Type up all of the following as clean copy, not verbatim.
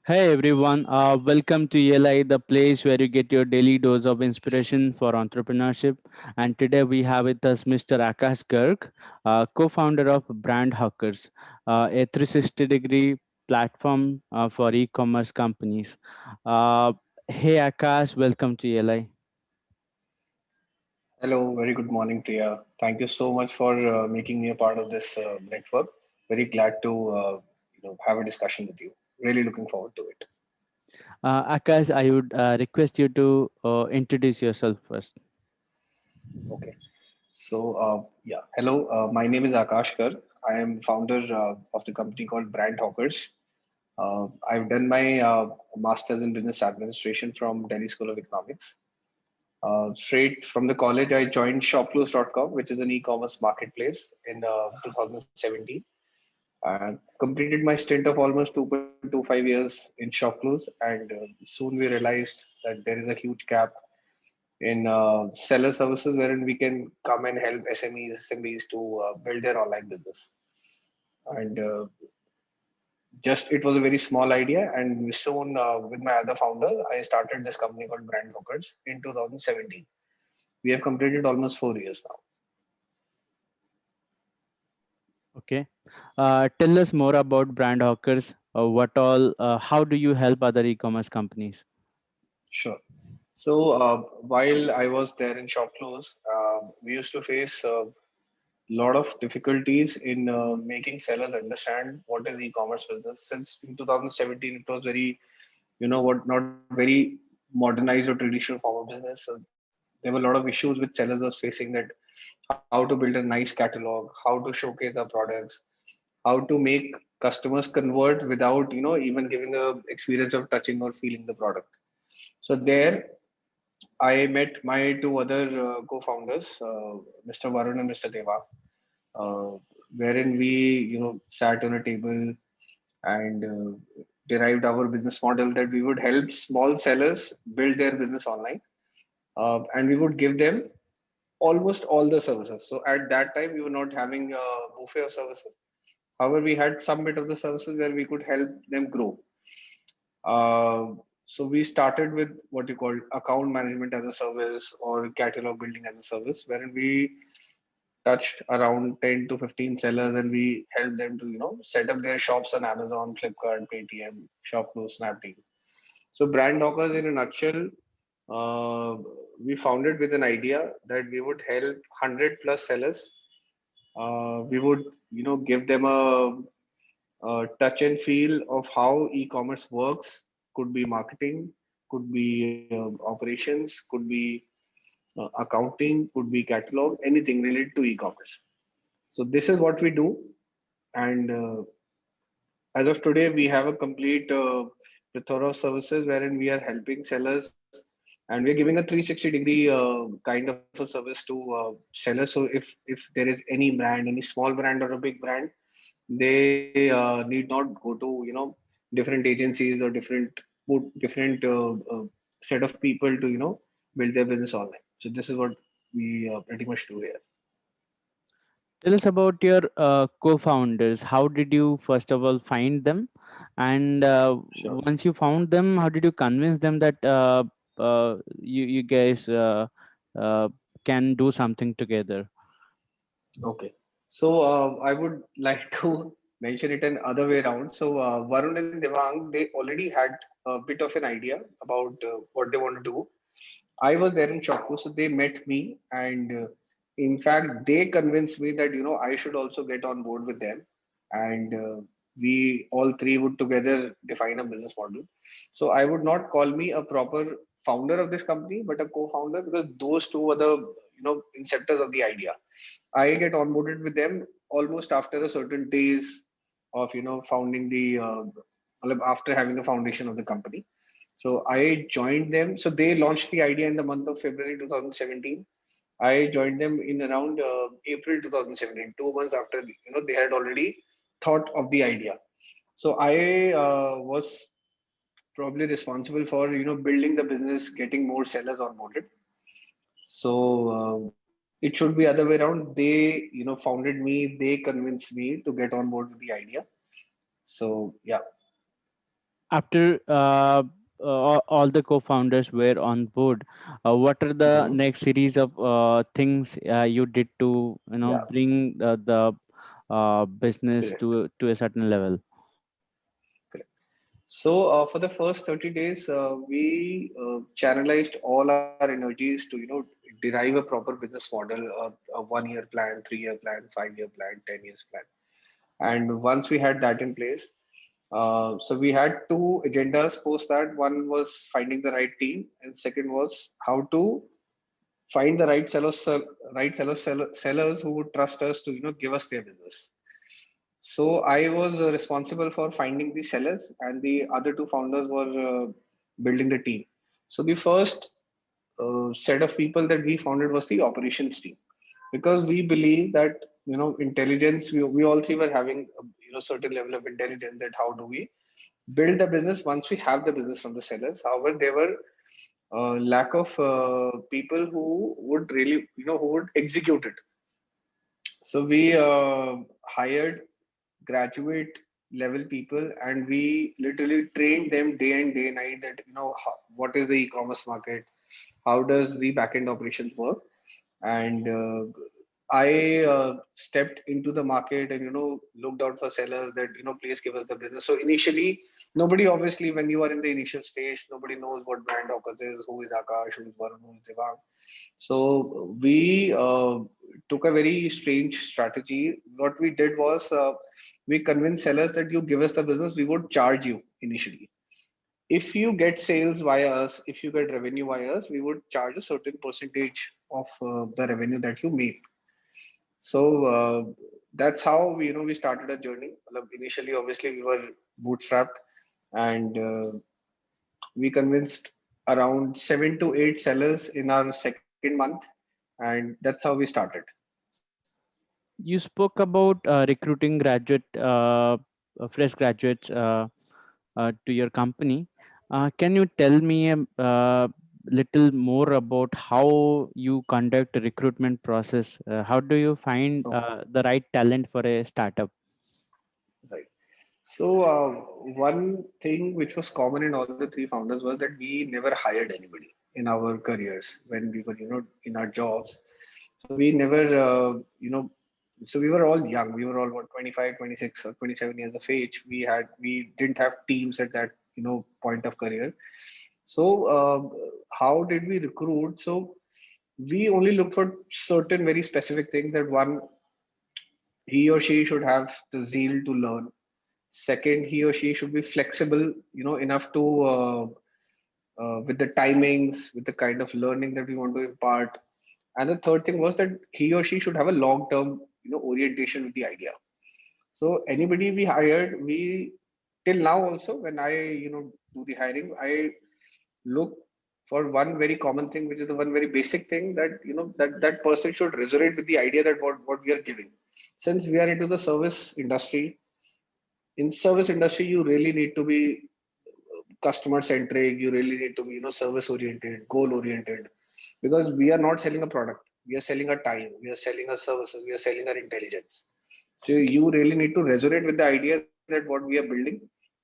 Hey everyone, welcome to ELI, the place where you get your daily dose of inspiration for entrepreneurship. And today we have with us Mr. Akash Garg, co-founder of Brand Hawkers, a 360-degree platform for e-commerce companies. Uh, hey Akash, welcome to ELI. Hello, very good morning, Priya. Thank you so much for making me a part of this network. Very glad to have a discussion with you. Really looking forward to it. Akash, I would request you to introduce yourself first. Okay. Hello. My name is Akash Garg. I am founder of the company called Brand Hawkers. I've done my master's in business administration from Delhi School of Economics. Straight from the college, I joined shopclose.com, which is an e-commerce marketplace in 2017. Completed my stint of almost 2.25 years in shopclose, and soon we realized that there is a huge gap in seller services wherein we can come and help SMEs, SMBs to build their online business. And just it was a very small idea, and soon with my other founder, I started this company called Brand Hookers in 2017. We have completed almost 4 years now. Okay. Tell us more about Brand Hawkers. How do you help other e-commerce companies? Sure. So while I was there in shop close, we used to face lot of difficulties in making sellers understand what is e-commerce business. Since in 2017, it was very, not very modernized or traditional form of business. So there were a lot of issues which sellers was facing, that how to build a nice catalog, how to showcase our products, how to make customers convert without, even giving a experience of touching or feeling the product. So there I met my two other co-founders, Mr. Varun and Mr. Deva, uh, wherein we sat on a table and derived our business model that we would help small sellers build their business online, and we would give them almost all the services. So at that time we were not having a buffet of services. However, we had some bit of the services where we could help them grow. So we started with what you call account management as a service or catalog building as a service, wherein we touched around 10 to 15 sellers, and we helped them to set up their shops on Amazon, Flipkart, Paytm, Shopclose, Snapdeal. So brand dockers in a nutshell, uh, we founded with an idea that we would help 100 plus sellers. We would give them touch and feel of how e-commerce works. Could be marketing, could be operations, could be accounting, could be catalog, anything related to e-commerce. So this is what we do, and as of today, we have a complete plethora of services wherein we are helping sellers, and we are giving a 360 degree kind of a service to sellers. So if there is any brand, any small brand or a big brand, they need not go to different agencies or different set of people to build their business online. So this is what we pretty much do here. Tell us about your co-founders. How did you first of all find them, and Sure. once you found them, how did you convince them that you guys uh, can do something together? Okay. So I would like to mention it an other way around. So Varun and Devang, they already had a bit of an idea about what they want to do. I was there in Choco, so they met me, and in fact, they convinced me that I should also get on board with them, and we all three would together define a business model. So I would not call me a proper founder of this company, but a co-founder, because those two were the inceptors of the idea. I get onboarded with them almost after a certain days of founding the after having the foundation of the company. So I joined them. So they launched the idea in the month of February 2017. I joined them in around April 2017, 2 months after they had already thought of the idea. So I was probably responsible for building the business, getting more sellers onboarded. So it should be other way around. They founded me. They convinced me to get on board with the idea. So yeah. After all the co-founders were on board, what are the Mhm. next series of things you did to Yeah, bring the business correct. to a certain level? Correct. So for the first 30 days, we channelized all our energies to derive a proper business model, a 1 year plan, 3 year plan, 5 year plan, 10 years plan. And once we had that in place, so we had two agendas post that. One was finding the right team, and second was how to find the right sellers who would trust us to give us their business. So I was responsible for finding the sellers, and the other two founders were building the team. So the first set of people that we founded was the operations team, because we believe that intelligence. We all three were having certain level of intelligence that how do we build the business once we have the business from the sellers. However, there were lack of people who would really who would execute it. So we hired graduate level people, and we literally trained them day and day night that what is the e-commerce market, how does the backend operations work. And I stepped into the market and looked out for sellers that please give us the business. So initially, nobody, obviously, when you are in the initial stage, nobody knows what brand Oculus is, who is Akash, who is Varun, who is Devang. So we took a very strange strategy. What we did was we convinced sellers that you give us the business, we would charge you initially. If you get sales via us, if you get revenue via us, we would charge a certain percentage of the revenue that you make. So that's how we started a journey. Initially, obviously, we were bootstrapped, and we convinced around 7 to 8 sellers in our second month, and that's how we started. You spoke about recruiting fresh graduates to your company. Can you tell me a little more about how you conduct a recruitment process? How do you find Oh, the right talent for a startup? right. So one thing which was common in all the three founders was that we never hired anybody in our careers when we were in our jobs. So we never so we were all young. We were all what 25, 26, or 27 years of age. We didn't have teams at that point of career. So how did we recruit? So we only looked for certain very specific things, that one, he or she should have the zeal to learn. Second, he or she should be flexible, enough to with the timings, with the kind of learning that we want to impart. And the third thing was that he or she should have a long-term, orientation with the idea. So anybody we hired, we till now also when I do the hiring, I look for one very common thing, which is the one very basic thing, that that person should resonate with the idea that what we are giving. Since we are into the service industry, in service industry you really need to be customer centric, you really need to be service oriented, goal oriented, because we are not selling a product, we are selling our time, we are selling our services, we are selling our intelligence. So you really need to resonate with the idea that what we are building,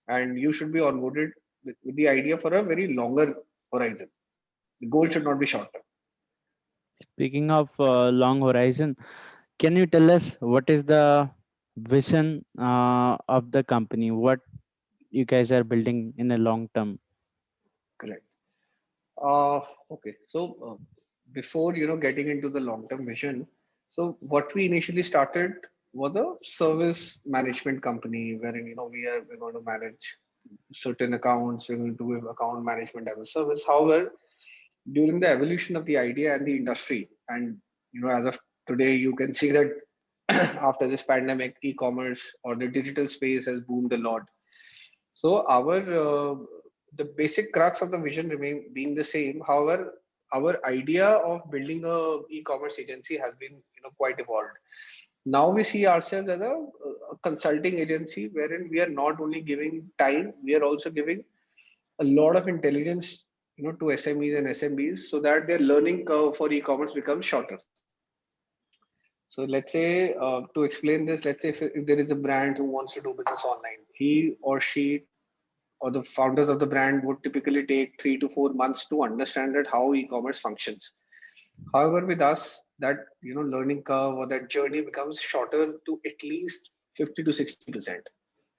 and you should be onboarded with the idea for a very longer horizon. The goal should not be short term. Speaking of long horizon, can you tell us what is the vision of the company? What you guys are building in a long term? Correct. Okay. So before getting into the long-term vision, so what we initially started was a service management company, wherein we're going to manage certain accounts. We're going to do account management as a service. However, during the evolution of the idea and the industry, and as of today, you can see that after this pandemic, e-commerce or the digital space has boomed a lot. So our the basic crux of the vision remain being the same. However, our idea of building a e-commerce agency has been quite evolved. Now we see ourselves as a consulting agency, wherein we are not only giving time, we are also giving a lot of intelligence to SMEs and SMBs, so that their learning curve for e-commerce becomes shorter. So let's say, to explain this, let's say if there is a brand who wants to do business online, he or she or the founders of the brand would typically take 3 to 4 months to understand that how e-commerce functions. However, with us, that learning curve or that journey becomes shorter to at least 50 to 60%.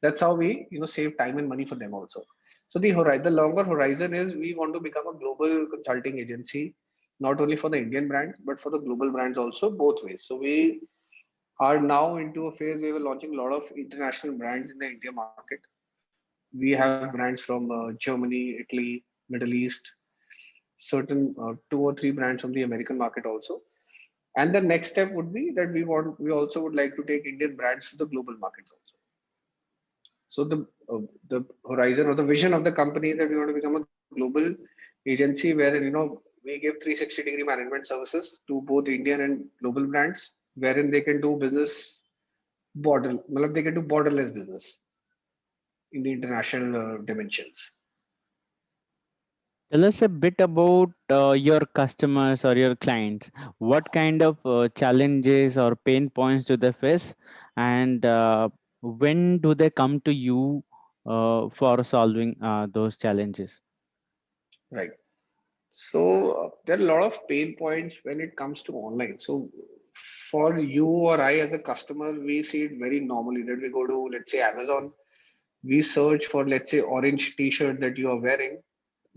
That's how we save time and money for them also. So the longer horizon is we want to become a global consulting agency, not only for the Indian brands but for the global brands also, both ways. So we are now into a phase where we're launching a lot of international brands in the India market. We have brands from Germany, Italy, Middle East, certain 2 or 3 brands from the American market also. And the next step would be that we also would like to take Indian brands to the global markets also. So the horizon or the vision of the company is that we want to become a global agency wherein we give 360-degree management services to both Indian and global brands, wherein they can do business they can do borderless business in the international dimensions. Tell us a bit about your customers or your clients. What kind of challenges or pain points do they face, and when do they come to you for solving those challenges? Right. So there are a lot of pain points when it comes to online. So for you or I as a customer, we see it very normally that we go to, let's say, Amazon, we search for, let's say, orange t-shirt that you are wearing.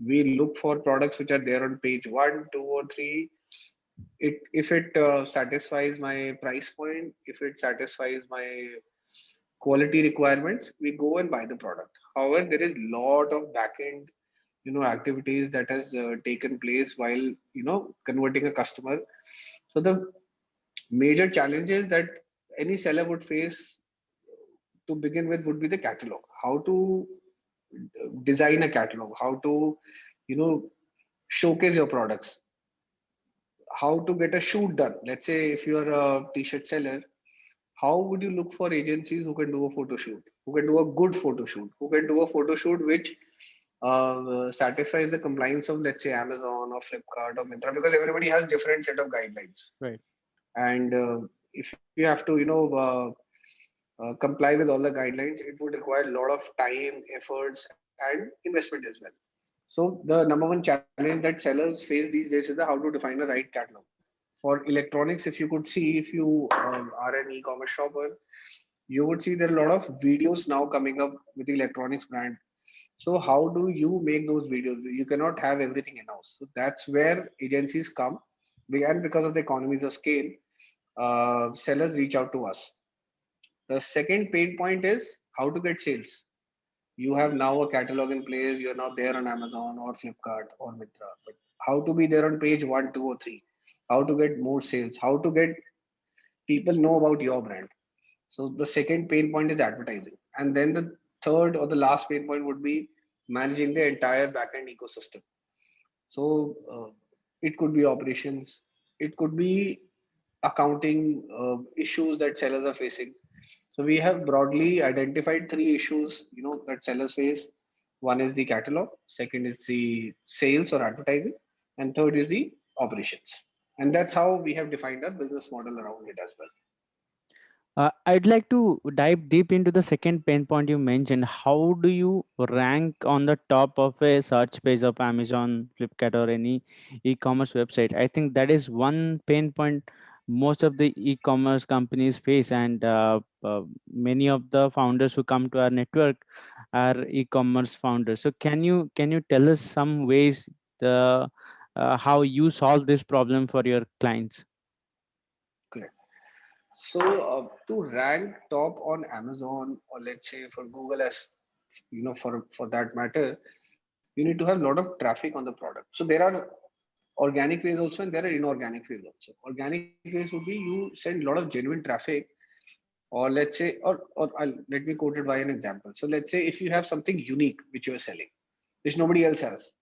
We look for products which are there on page one, two, or three. If it satisfies my price point, if it satisfies my quality requirements, we go and buy the product. However, there is lot of backend activities that has taken place while converting a customer. So the major challenges that any seller would face to begin with would be the catalog, how to design a catalog, how to you know showcase your products, how to get a shoot done. Let's say if you are a t-shirt seller, how would you look for agencies who can do a photo shoot, who can do a good photo shoot, who can do a photo shoot which satisfies the compliance of, let's say, Amazon or Flipkart or Myntra, because everybody has different set of guidelines. Right. And if you have to, comply with all the guidelines, it would require a lot of time, efforts, and investment as well. So the number one challenge that sellers face these days is the how to define a right catalog. For electronics, if you could see, if you are an e-commerce shopper, you would see there are a lot of videos now coming up with the electronics brand. So how do you make those videos? You cannot have everything in-house. So that's where agencies come. And because of the economies of scale, sellers reach out to us. The second pain point is how to get sales. You have now a catalog in place. You're now there on Amazon or Flipkart or Mitra. But how to be there on page one, two, or three? How to get more sales? How to get people know about your brand? So the second pain point is advertising. And then the third or the last pain point would be managing the entire backend ecosystem. So it could be operations, it could be accounting issues that sellers are facing. So we have broadly identified three issues, that sellers face. One is the catalog, second is the sales or advertising, and third is the operations. And that's how we have defined our business model around it as well. I'd like to dive deep into the second pain point you mentioned. How do you rank on the top of a search page of Amazon, Flipkart, or any e-commerce website? I think that is one pain point most of the e-commerce companies face, and many of the founders who come to our network are e-commerce founders. So, can you tell us some ways the how you solve this problem for your clients? Correct. So to rank top on Amazon, or let's say for Google, as for that matter, you need to have a lot of traffic on the product. So there are organic ways also and there are inorganic ways also. Organic ways would be you send a lot of genuine traffic, or let's say, let me quote it by an example. So let's say if you have something unique which you are selling, which nobody else has,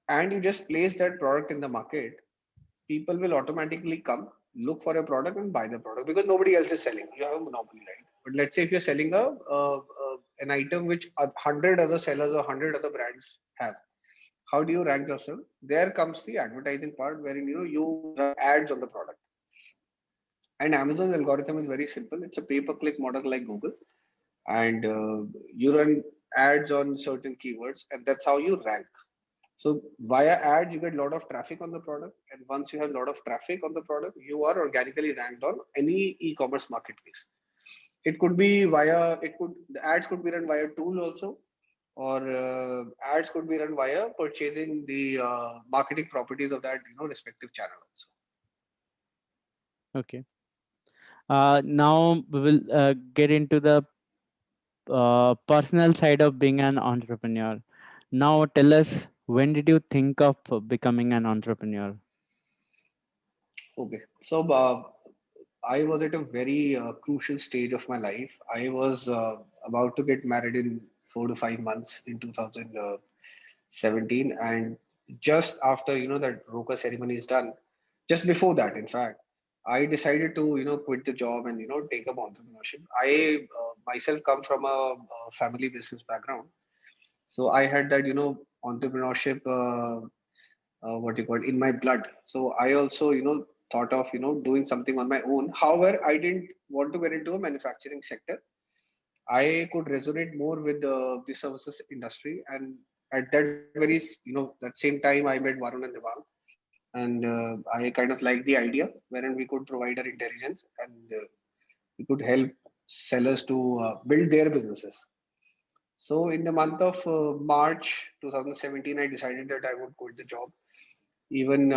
and you just place that product in the market, people will automatically come, look for a product and buy the product because nobody else is selling. You have a monopoly, right? But let's say if you're selling an item which 100 other sellers or 100 other brands have, how do you rank yourself? There comes the advertising part wherein you run ads on the product. And Amazon's algorithm is very simple. It's a pay-per-click model like Google, and you run ads on certain keywords, and that's how you rank. So via ads, you get a lot of traffic on the product, and once you have a lot of traffic on the product, you are organically ranked on any e-commerce marketplace. It could be via it could the ads could be run via tool also, or ads could be run via purchasing the marketing properties of that respective channel also. Okay. Now we will get into the personal side of being an entrepreneur. Now, tell us, when did you think of becoming an entrepreneur? Okay, so I was at a very crucial stage of my life. I was about to get married in 4 to 5 months in 2017, and just after that Roka ceremony is done, just before that, in fact, I decided to quit the job and take up entrepreneurship. I myself come from a family business background, so I had that entrepreneurship. What you call in my blood. So I also thought of doing something on my own. However, I didn't want to get into a manufacturing sector. I could resonate more with the services industry, and at that very that same time I met Varun and Devang, and I kind of liked the idea wherein we could provide our intelligence and we could help sellers to build their businesses. So in the month of March 2017, I decided that I would quit the job. Even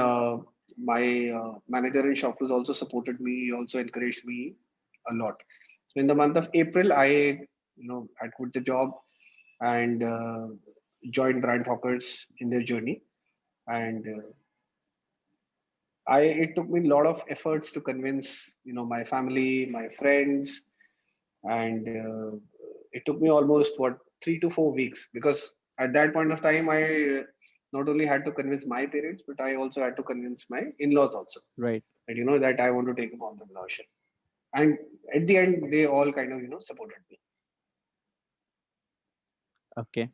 my manager in Shopclose also supported me. He also encouraged me a lot. So in the month of April, I had quit the job and joined Brand Hawkers in their journey. And I it took me a lot of efforts to convince my family, my friends, and it took me almost 3 to 4 weeks, because at that point of time I not only had to convince my parents, but I also had to convince my in-laws also Right. that that I want to take up entrepreneurship. And at the end, they all kind of supported me. Okay.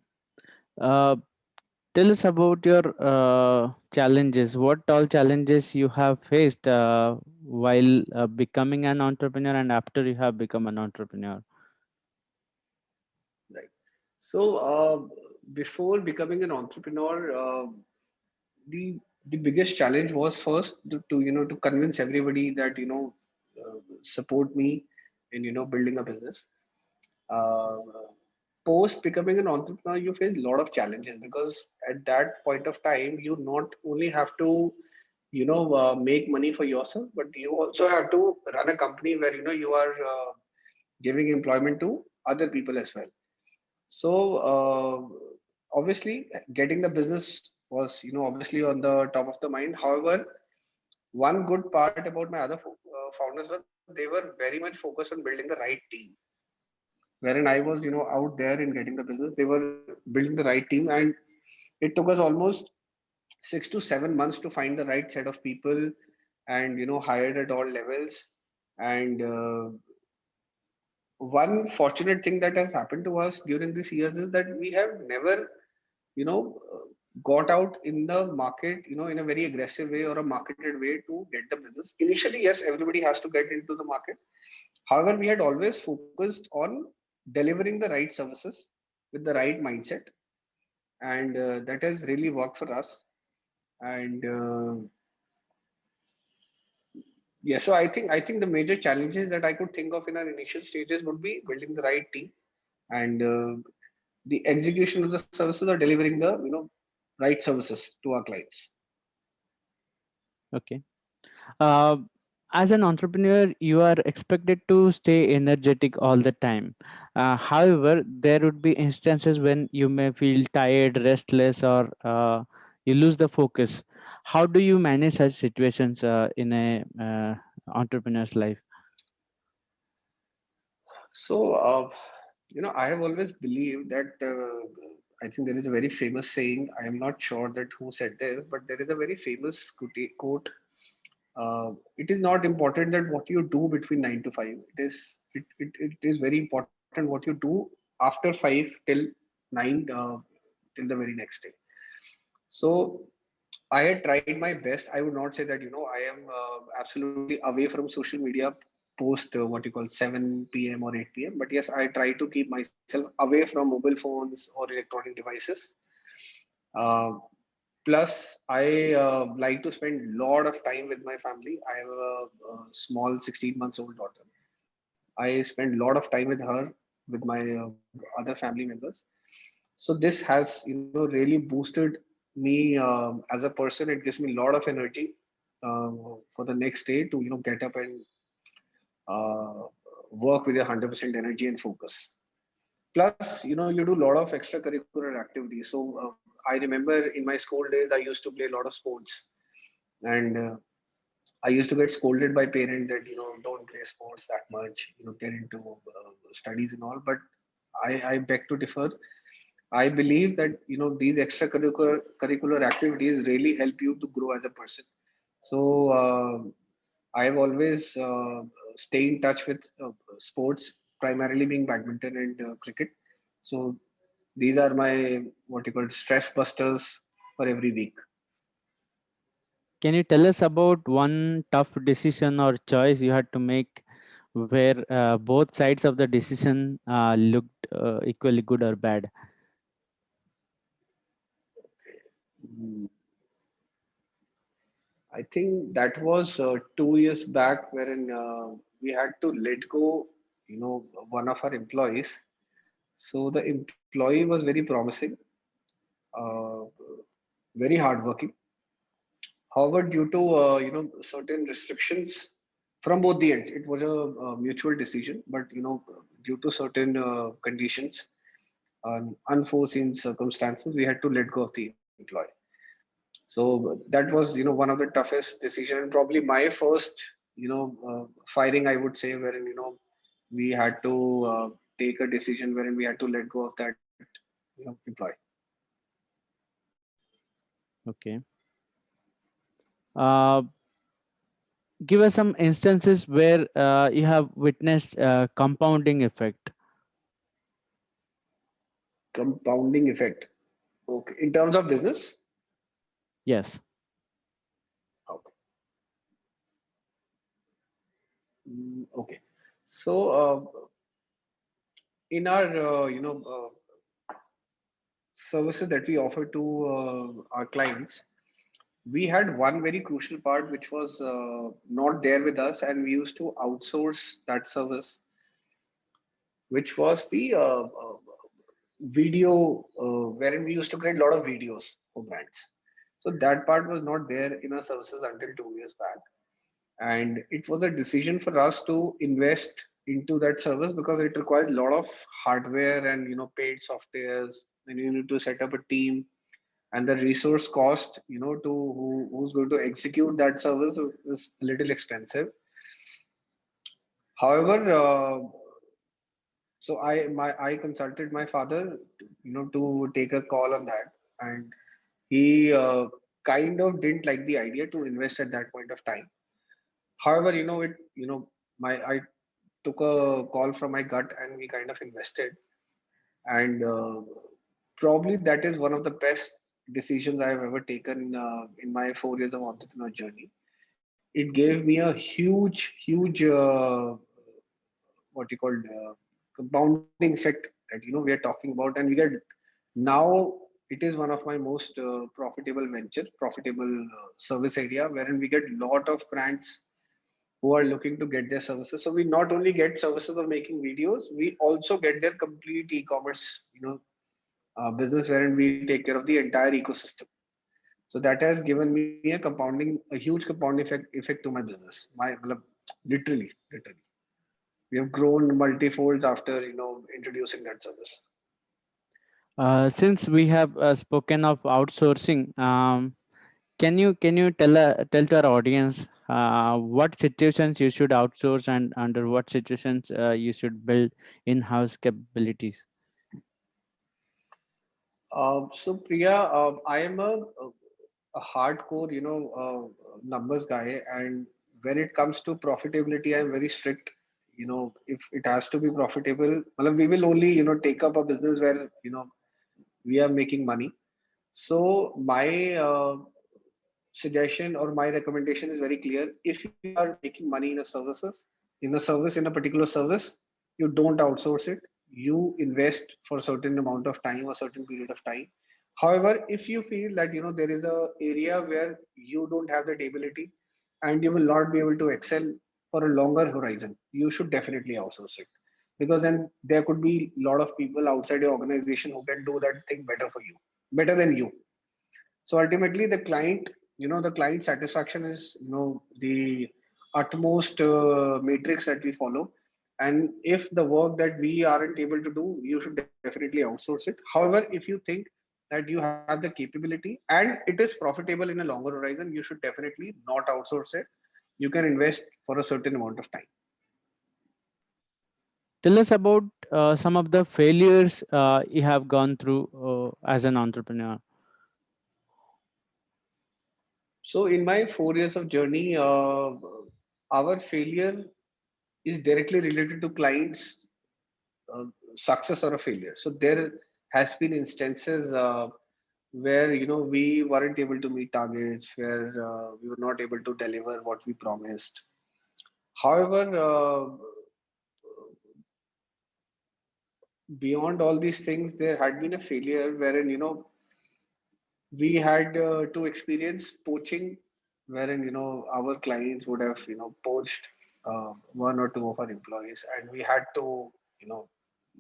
Uh, Tell us about your challenges. What all challenges you have faced while becoming an entrepreneur and after you have become an entrepreneur? Right. So before becoming an entrepreneur, the the biggest challenge was first to convince everybody that support me in building a business. Uh, Post becoming an entrepreneur, you face a lot of challenges, because at that point of time, you not only have to make money for yourself, but you also have to run a company where you are giving employment to other people as well. So obviously, getting the business was obviously on the top of the mind. However, one good part about my other founders was they were very much focused on building the right team. Wherein I was out there in getting the business, they were building the right team, and it took us almost 6 to 7 months to find the right set of people, and hired at all levels. And one fortunate thing that has happened to us during these years is that we have never you know got out in the market in a very aggressive way or a marketed way to get the business. Initially, yes, everybody has to get into the market. However, we had always focused on delivering the right services with the right mindset, and that has really worked for us. And yeah, so I think the major challenges that I could think of in our initial stages would be building the right team, and the execution of the services, or delivering the right services to our clients. Okay. Uh, as an entrepreneur, you are expected to stay energetic all the time. However, there would be instances when you may feel tired, restless, or you lose the focus. How do you manage such situations in a entrepreneur's life? So, I have always believed that I think there is a very famous saying. I am not sure that who said this, but there is a very famous quote. It is not important that what you do between 9 to 5. It is very important what you do after 5 till 9, till the very next day. So I had tried my best. I would not say that I am absolutely away from social media post what you call 7 p.m. or 8 p.m. But yes, I try to keep myself away from mobile phones or electronic devices. Uh, Plus, I like to spend a lot of time with my family. I have a small 16 months old daughter. I spend a lot of time with her, with my other family members. So this has, really boosted me as a person. It gives me a lot of energy for the next day to, get up and uh, work with a 100% energy and focus. Plus, you do a lot of extracurricular activities. So I remember in my school days, I used to play a lot of sports, and I used to get scolded by parents that don't play sports that much, get into studies and all. But I beg to differ. I believe that these extracurricular activities really help you to grow as a person. So I've always stay in touch with sports, primarily being badminton and cricket. So these are my what you call stress busters for every week. Can you tell us about one tough decision or choice you had to make where both sides of the decision looked equally good or bad? Mm, I think that was 2 years back, wherein we had to let go, one of our employees. So the employee was very promising, uh, very hardworking. However, due to certain restrictions from both the ends, it was a mutual decision. But due to certain conditions, unforeseen circumstances, we had to let go of the employee. So that was one of the toughest decision, and probably my first firing, I would say, wherein we had to take a decision wherein we had to let go of that employee. Okay. Uh, Give us some instances where you have witnessed compounding effect. Compounding effect. Okay, in terms of business. Yes. Okay. Okay. So in our services that we offer to our clients, we had one very crucial part which was not there with us, and we used to outsource that service, which was the video, wherein we used to create a lot of videos for brands. So that part was not there in our services until 2 years back, and it was a decision for us to invest into that service because it requires a lot of hardware and paid softwares, and you need to set up a team, and the resource cost to who's going to execute that service is a little expensive. However, so I consulted my father to take a call on that, and he kind of didn't like the idea to invest at that point of time. However, my I took a call from my gut, and we kind of invested, and probably that is one of the best decisions I have ever taken in my 4 years of entrepreneur journey. It gave me a huge what you call compounding effect that we are talking about, and we get now it is one of my most profitable service area, wherein we get lot of brands who are looking to get their services. So we not only get services of making videos, we also get their complete e-commerce, business wherein we take care of the entire ecosystem. So that has given me a huge compounding effect to my business. Literally, we have grown multifolds after introducing that service. Since we have spoken of outsourcing, can you tell to our audience what situations you should outsource and under what situations you should build in-house capabilities? So Priya, I am a hardcore, numbers guy, and when it comes to profitability, I'm very strict. If it has to be profitable, well, we will only take up a business where we are making money. So my suggestion or my recommendation is very clear. If you are making money in a services, in a service, in a particular service, you don't outsource it. You invest for a certain amount of time, a certain period of time. However, if you feel that there is a area where you don't have that ability and you will not be able to excel for a longer horizon, you should definitely outsource it, because then there could be a lot of people outside your organization who can do that thing better for you, better than you. So ultimately, the client satisfaction is, the utmost matrix that we follow. And if the work that we aren't able to do, you should definitely outsource it. However, if you think that you have the capability and it is profitable in a longer horizon, you should definitely not outsource it. You can invest for a certain amount of time. Tell us about some of the failures you have gone through as an entrepreneur. So in my 4 years of journey, our failure is directly related to clients' uh, success or a failure. So there has been instances where we weren't able to meet targets, where we were not able to deliver what we promised. However, beyond all these things, there had been a failure wherein we had to experience poaching, wherein our clients would have poached one or two of our employees, and we had to you know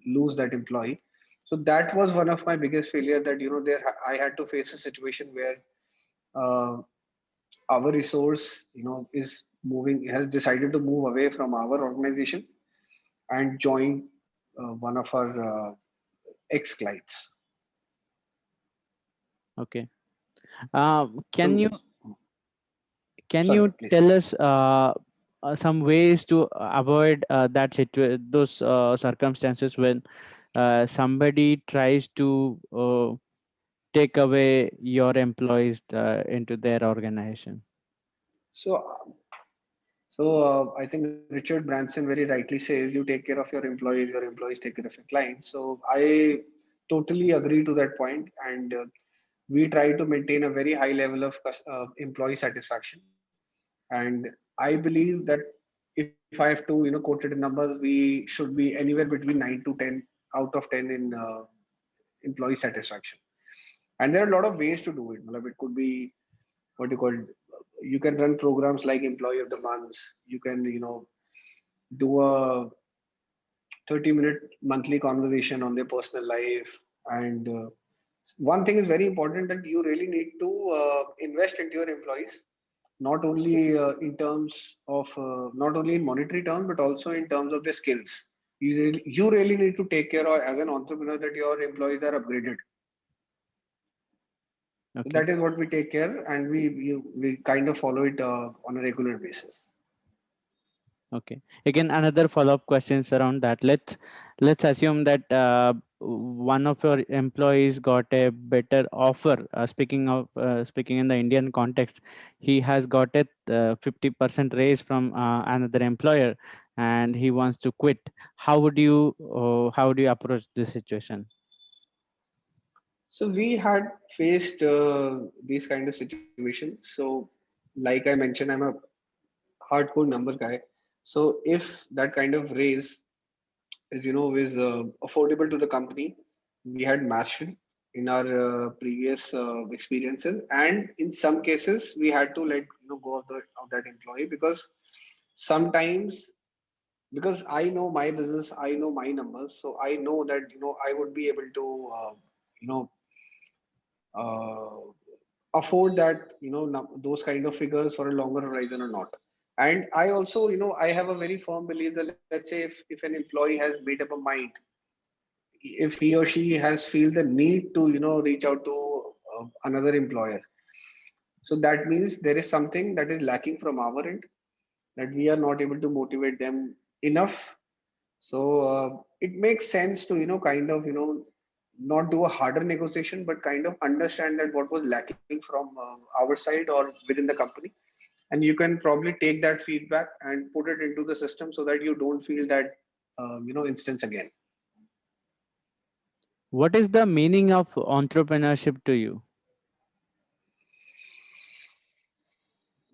lose that employee. So that was one of my biggest failure, that there I had to face a situation where uh, our resource is moving has decided to move away from our organization and join one of our ex clients. Okay. Can So you sorry, please. tell us some ways to avoid those circumstances when somebody tries to take away your employees into their organization? So I think Richard Branson very rightly says, you take care of your employees take care of your clients. So I totally agree to that point, and we try to maintain a very high level of employee satisfaction. And I believe that if I have to, quote it in numbers, we should be anywhere between 9 to 10 out of 10 in employee satisfaction. And there are a lot of ways to do it. Matlab, it could be what you call, you can run programs like Employee of the Month. You can, do a 30-minute monthly conversation on their personal life. And one thing is very important, that you really need to invest into your employees, not only in terms of not only in monetary terms, but also in terms of their skills. You really need to take care of, as an entrepreneur, that your employees are upgraded. So Okay. that is what we take care, and we kind of follow it on a regular basis. Okay. Again, another follow-up questions around that. Let's assume that one of your employees got a better offer. Speaking in the Indian context, he has got a 50% raise from another employer, and he wants to quit. How would you approach this situation? So we had faced these kind of situations. So, like I mentioned, I'm a hardcore numbers guy. So if that kind of raise is affordable to the company, we had matched it in our previous experiences, and in some cases we had to let go of that employee, because sometimes, because I know my business, I know my numbers, so I know that I would be able to you know uh, afford that those kind of figures for a longer horizon or not. And I also I have a very firm belief that, let's say, if an employee has made up a mind, if he or she has feel the need to reach out to another employer, so that means there is something that is lacking from our end, that we are not able to motivate them enough. So it makes sense to kind of not do a harder negotiation, but kind of understand that what was lacking from our side or within the company, and you can probably take that feedback and put it into the system, so that you don't feel that instance again. What is the meaning of entrepreneurship to you?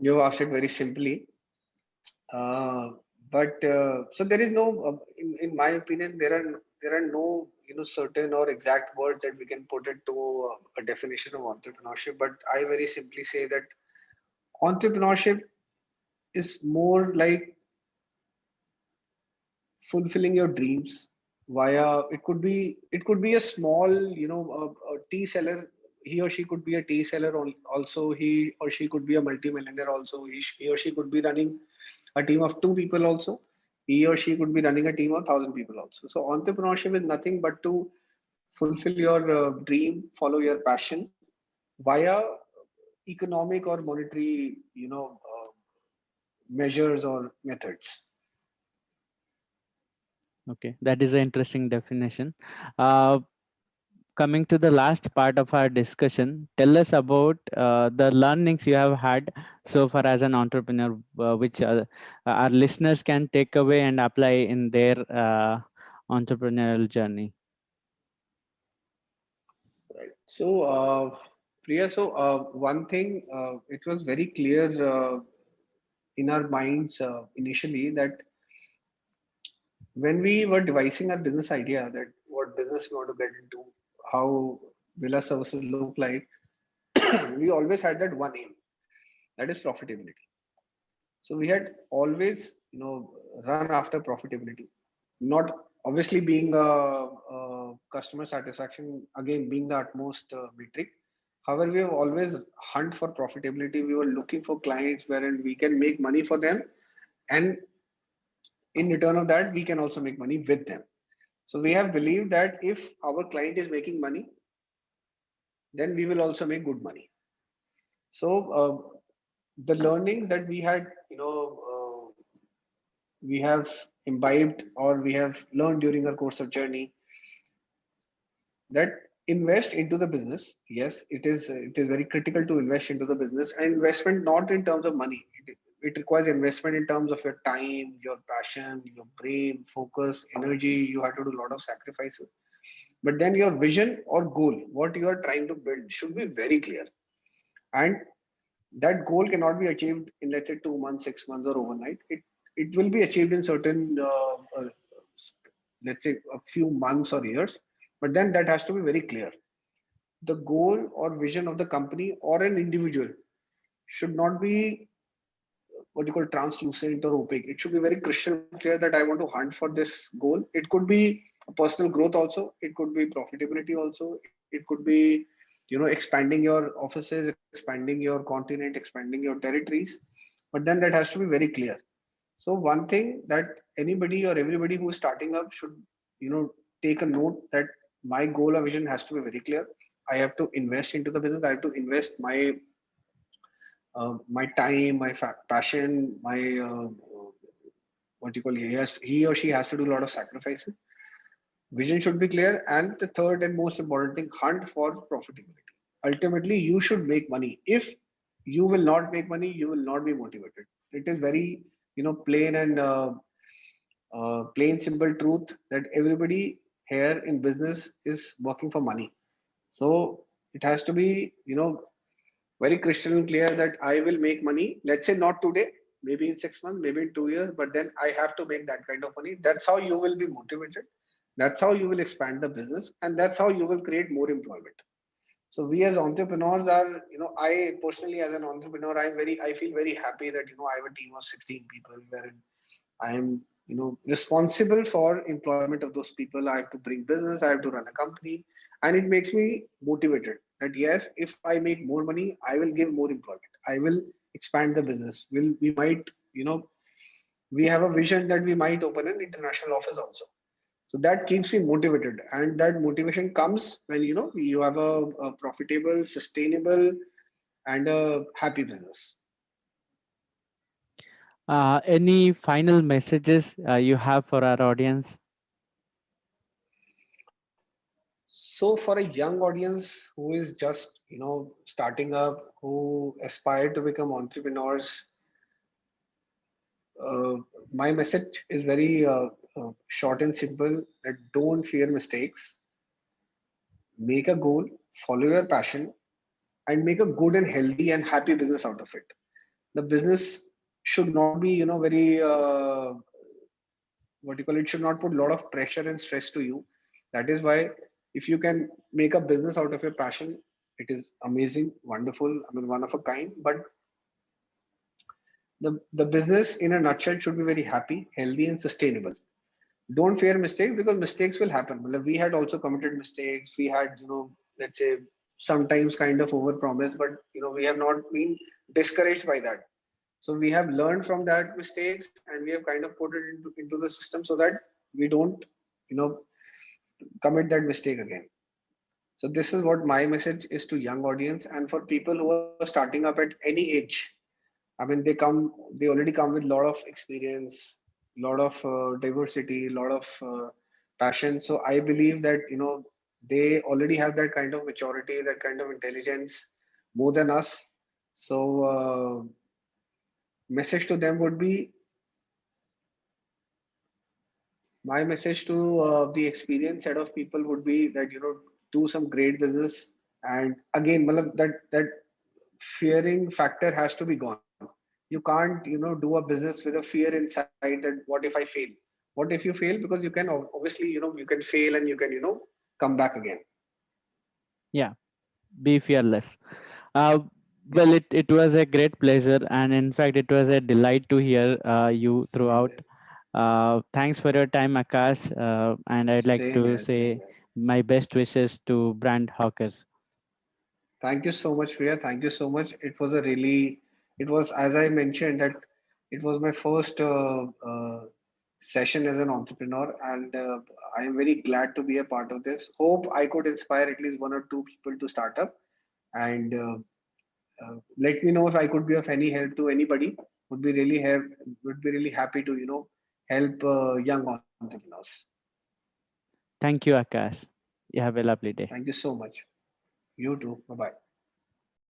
You asked it very simply. But so there is no, in my opinion, there are no certain or exact words that we can put it to a definition of entrepreneurship. But I very simply say that entrepreneurship is more like fulfilling your dreams via, it could be a small, a tea seller. He or she could be a tea seller also. He or she could be a multi-millionaire also. He or she could be running a team of two people also. He or she could be running a team of 1,000 people also. So entrepreneurship is nothing but to fulfill your dream, follow your passion via economic or monetary, measures or methods. Okay, that is an interesting definition. Uh, Coming to the last part of our discussion, tell us about the learnings you have had so far as an entrepreneur, which our listeners can take away and apply in their entrepreneurial journey. Right. So, Priya, so one thing, it was very clear in our minds initially that when we were devising our business idea, that what business we want to get into, how will our services look like, we always had that one aim, that is profitability. So we had always, run after profitability, not obviously being customer satisfaction again being the utmost metric. However, we have always hunt for profitability. We were looking for clients wherein we can make money for them, and in return of that, we can also make money with them. So we have believed that if our client is making money, then we will also make good money. So the learnings that we had, we have imbibed or we have learned during our course of journey, that invest into the business. Yes, it is very critical to invest into the business, and investment not in terms of money. It requires investment in terms of your time, your passion, your brain focus, energy. You have to do a lot of sacrifices, but then your vision or goal, what you are trying to build, should be very clear. And that goal cannot be achieved in, let's say, 2 months, 6 months, or overnight. It will be achieved in certain let's say a few months or years, but then that has to be very clear. The goal or vision of the company or an individual should not be what you call translucent or opaque. It should be very crystal clear that I want to hunt for this goal. It could be personal growth also. It could be profitability also. It could be, expanding your offices, expanding your continent, expanding your territories. But then that has to be very clear. So one thing that anybody or everybody who is starting up should, take a note that my goal or vision has to be very clear. I have to invest into the business. I have to invest my time, my passion, my what you call, he or she has to do a lot of sacrifices. Vision should be clear, and the third and most important thing, hunt for profitability. Ultimately, you should make money. If you will not make money, you will not be motivated. It is very, plain and plain simple truth that everybody here in business is working for money. So it has to be, very crystal clear that I will make money. Let's say not today, maybe in 6 months, maybe in 2 years, but then I have to make that kind of money. That's how you will be motivated. That's how you will expand the business, and that's how you will create more employment. So we as entrepreneurs are, I personally as an entrepreneur, I feel very happy that I have a team of 16 people wherein I am, responsible for employment of those people. I have to bring business, I have to run a company, and it makes me motivated that yes, if I make more money, I will give more employment. I will expand the business. We might, we have a vision that we might open an international office also. So that keeps me motivated, and that motivation comes when you have a profitable, sustainable, and a happy business. Any final messages you have for our audience? So for a young audience who is just starting up, who aspire to become entrepreneurs, uh, my message is very short and simple: that don't fear mistakes, make a goal, follow your passion, and make a good and healthy and happy business out of it. The business should not be very what you call it should not put a lot of pressure and stress to you. That is why if you can make a business out of your passion, it is amazing, wonderful. I mean, one of a kind. But the business in a nutshell should be very happy, healthy, and sustainable. Don't fear mistakes because mistakes will happen. Well, we had also committed mistakes. We had, let's say sometimes kind of over promise, but we have not been discouraged by that. So we have learned from that mistakes and we have kind of put it into the system so that we don't, you know, commit that mistake again. So this is what my message is to young audience and for people who are starting up at any age. I mean, they already come with a lot of experience, lot of diversity, lot of passion. So I believe that they already have that kind of maturity, that kind of intelligence more than us. So message to them would be my message to the experienced set of people would be that do some great business and again matlab, that fearing factor has to be gone. You can't do a business with a fear inside that what if I fail, what if you fail, because you can obviously you can fail and you can come back again. Yeah, be fearless. Uh, Yeah, well, it was a great pleasure, and in fact, it was a delight to hear you same throughout. here, Thanks for your time, Akash, and I'd like same to here, same say here. my best wishes to Brand Hawkers. Thank you so much, Priya. Thank you so much. It was a really, it was, as I mentioned, that it was my first session as an entrepreneur, and I am very glad to be a part of this. Hope I could inspire at least one or two people to start up, and let me know if I could be of any help to anybody. Would be really happy to help young entrepreneurs. Thank you, Akash. You have a lovely day. Thank you so much. You too. Bye bye.